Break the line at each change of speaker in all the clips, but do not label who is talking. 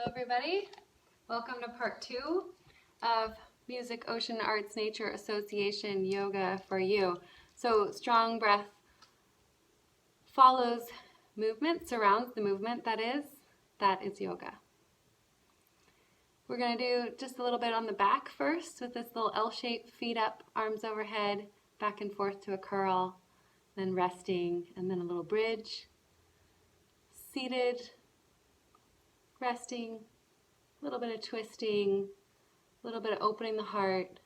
Hello everybody, welcome to part 2 of Music, Ocean, Arts, Nature Association Yoga for You. So strong breath follows movement, surrounds the movement, that is yoga. We're going to do just a little bit on the back first with this little L-shaped, feet up, arms overhead, back and forth to a curl, then resting, and then a little bridge, seated, resting, a little bit of twisting, a little bit of opening the heart,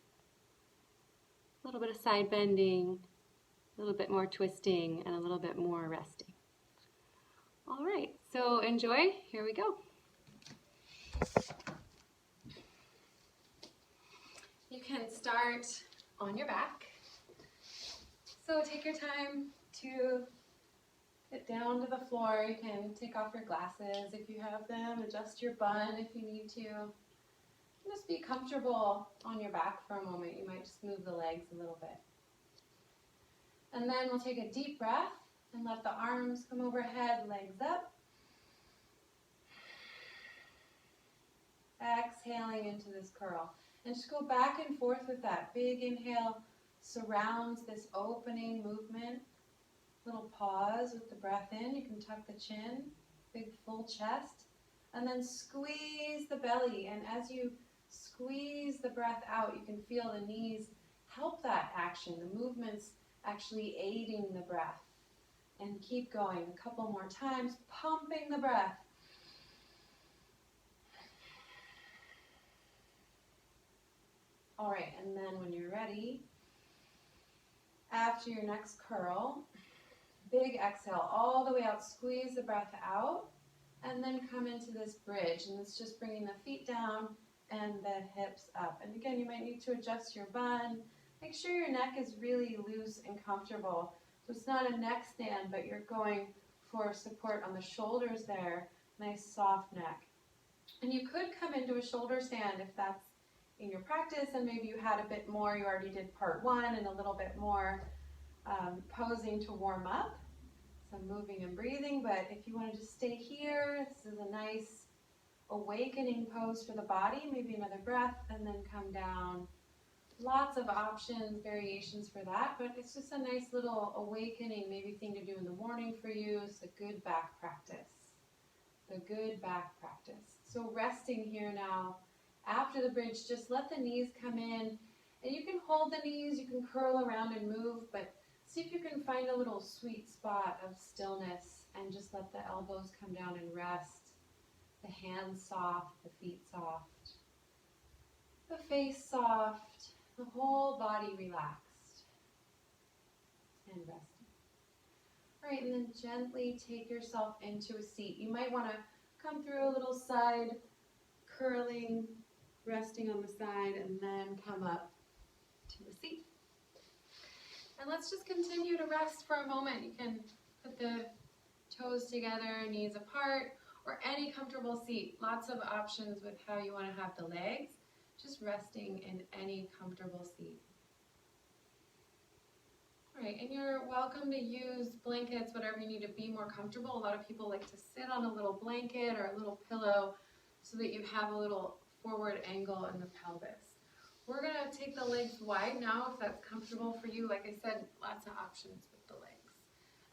a little bit of side bending, a little bit more twisting, and a little bit more resting. All right, so enjoy. Here we go. You can start on your back. So take your time to get down to the floor. You can take off your glasses if you have them, adjust your bun if you need to. Just be comfortable on your back for a moment. You might just move the legs a little bit. And then we'll take a deep breath and let the arms come overhead, legs up. Exhaling into this curl. And just go back and forth with that. Big inhale surrounds this opening movement. Little pause with the breath in. You can tuck the chin, big full chest, and then squeeze the belly. And as you squeeze the breath out, you can feel the knees help that action. The movement's actually aiding the breath. And keep going a couple more times, pumping the breath. All right, and then when you're ready, after your next curl, big exhale all the way out, squeeze the breath out, and then come into this bridge. And it's just bringing the feet down and the hips up. And again, you might need to adjust your bun. Make sure your neck is really loose and comfortable. So it's not a neck stand, but you're going for support on the shoulders there. Nice soft neck. And you could come into a shoulder stand if that's in your practice, and maybe you had a bit more. You already did part 1 and a little bit more posing to warm up, some moving and breathing. But if you want to just stay here, this is a nice awakening pose for the body. Maybe another breath and then come down. Lots of options, variations for that, but it's just a nice little awakening, maybe thing to do in the morning for you. It's a good back practice. The good back practice. So resting here now. After the bridge, just let the knees come in, and you can hold the knees, you can curl around and move, but see if you can find a little sweet spot of stillness and just let the elbows come down and rest. The hands soft, the feet soft, the face soft, the whole body relaxed and resting. All right, and then gently take yourself into a seat. You might want to come through a little side curling, resting on the side, and then come up to a seat. And let's just continue to rest for a moment. You can put the toes together, knees apart, or any comfortable seat. Lots of options with how you want to have the legs. Just resting in any comfortable seat. All right, and you're welcome to use blankets, whatever you need to be more comfortable. A lot of people like to sit on a little blanket or a little pillow so that you have a little forward angle in the pelvis. We're going to take the legs wide now if that's comfortable for you. Like I said, lots of options with the legs.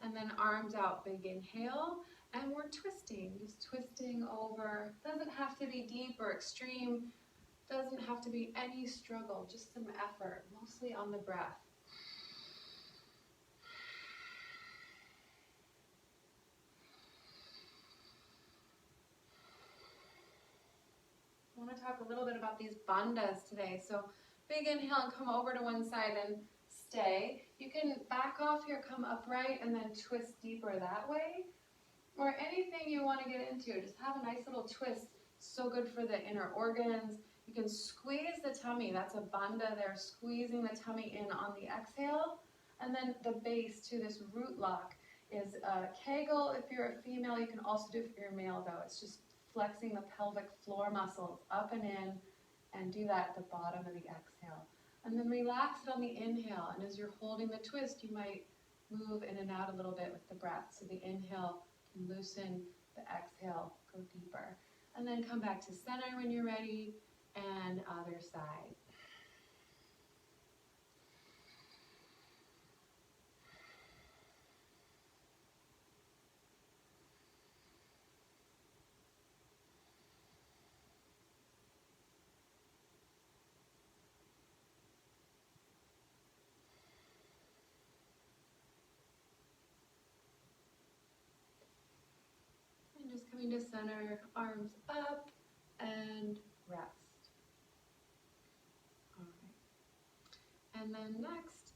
And then arms out, big inhale, and we're twisting, just twisting over. Doesn't have to be deep or extreme, doesn't have to be any struggle, just some effort, mostly on the breath. I want to talk a little bit about these bandhas today. So big inhale and come over to one side and stay. You can back off here, come upright, and then twist deeper that way. Or anything you want to get into. Just have a nice little twist. So good for the inner organs. You can squeeze the tummy. That's a bandha there, squeezing the tummy in on the exhale. And then the base to this root lock is a Kegel. If you're a female, you can also do it if you're a male, though. It's just flexing the pelvic floor muscles up and in, and do that at the bottom of the exhale. And then relax it on the inhale, and as you're holding the twist, you might move in and out a little bit with the breath. So the inhale can loosen, the exhale go deeper. And then come back to center when you're ready, and other side. And just coming to center, arms up, and rest. All right. And then next,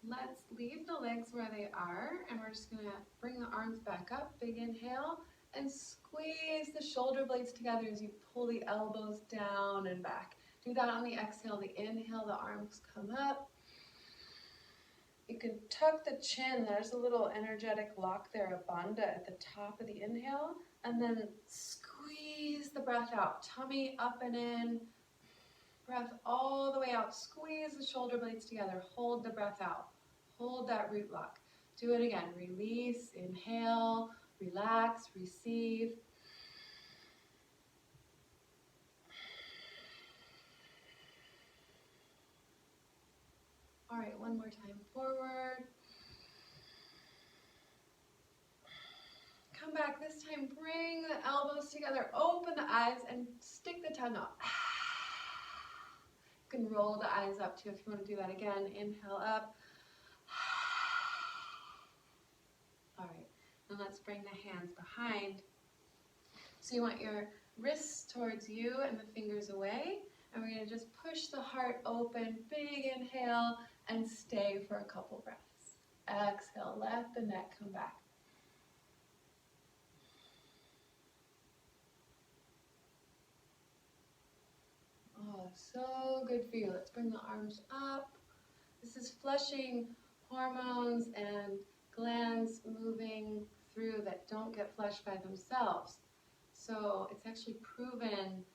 let's leave the legs where they are, and we're just gonna bring the arms back up, big inhale, and squeeze the shoulder blades together as you pull the elbows down and back. Do that on the exhale. The inhale, the arms come up. You can tuck the chin. There's a little energetic lock there, a bandha at the top of the inhale, and then squeeze the breath out. Tummy up and in, breath all the way out. Squeeze the shoulder blades together. Hold the breath out. Hold that root lock. Do it again. Release, inhale, relax, receive. All right, one more time forward. Come back. This time, bring the elbows together. Open the eyes and stick the tongue out. You can roll the eyes up too if you want to do that again. Inhale up. All right, and let's bring the hands behind. So you want your wrists towards you and the fingers away. And we're going to just push the heart open. Big inhale and stay for a couple breaths. Exhale, let the neck come back. Oh, so good for you. Let's bring the arms up. This is flushing hormones and glands moving through that don't get flushed by themselves. So it's actually proven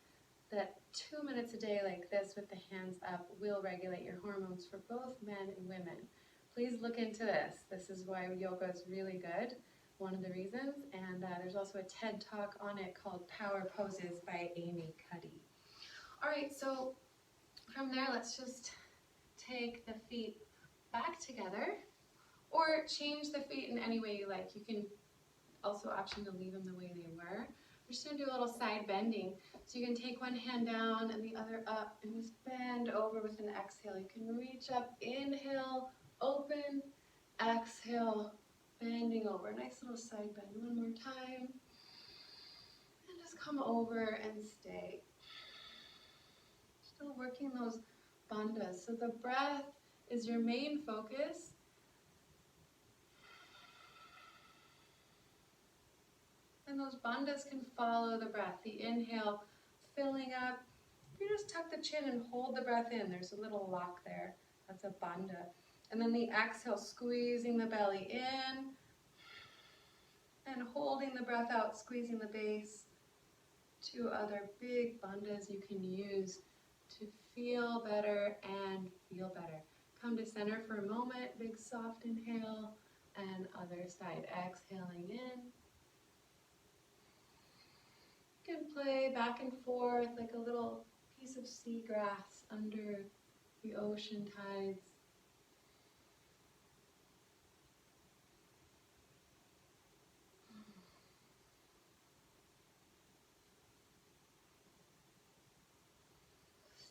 that 2 minutes a day like this with the hands up will regulate your hormones for both men and women. Please look into this. This is why yoga is really good, one of the reasons. And there's also a TED Talk on it called Power Poses by Amy Cuddy. All right, so from there, let's just take the feet back together or change the feet in any way you like. You can also option to leave them the way they were. We're just going to do a little side bending. So you can take one hand down and the other up and just bend over with an exhale. You can reach up, inhale, open, exhale, bending over. Nice little side bend. One more time. And just come over and stay. Still working those bandhas. So the breath is your main focus. And those bandhas can follow the breath. The inhale, filling up. You just tuck the chin and hold the breath in. There's a little lock there. That's a bandha. And then the exhale, squeezing the belly in. And holding the breath out, squeezing the base. 2 other big bandhas you can use to feel better and feel better. Come to center for a moment. Big soft inhale. And other side. Exhaling in. You can play back and forth like a little piece of seagrass under the ocean tides.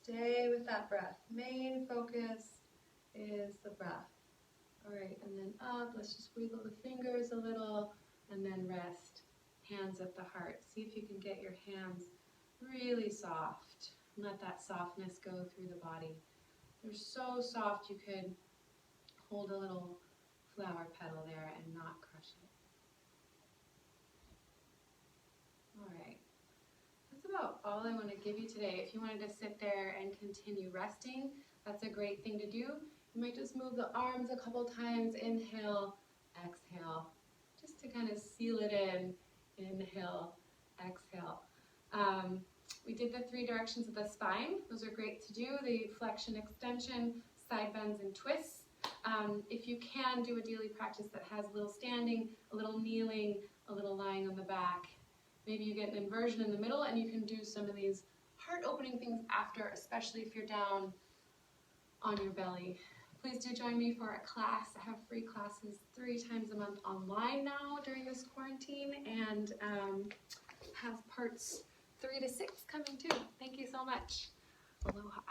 Stay with that breath. Main focus is the breath. All right, and then up. Let's just wiggle the fingers a little and then rest. Hands at the heart. See if you can get your hands really soft. Let that softness go through the body. They're so soft you could hold a little flower petal there and not crush it. All right. That's about all I want to give you today. If you wanted to sit there and continue resting, that's a great thing to do. You might just move the arms a couple times. Inhale, exhale, just to kind of seal it in. Inhale, exhale. We did the 3 directions of the spine. Those are great to do. The flexion, extension, side bends, and twists. If you can, do a daily practice that has a little standing, a little kneeling, a little lying on the back, maybe you get an inversion in the middle, and you can do some of these heart-opening things after, especially if you're down on your belly. Please do join me for a class. I have free classes 3 times a month online now during this quarantine, and have parts 3 to 6 coming too. Thank you so much. Aloha.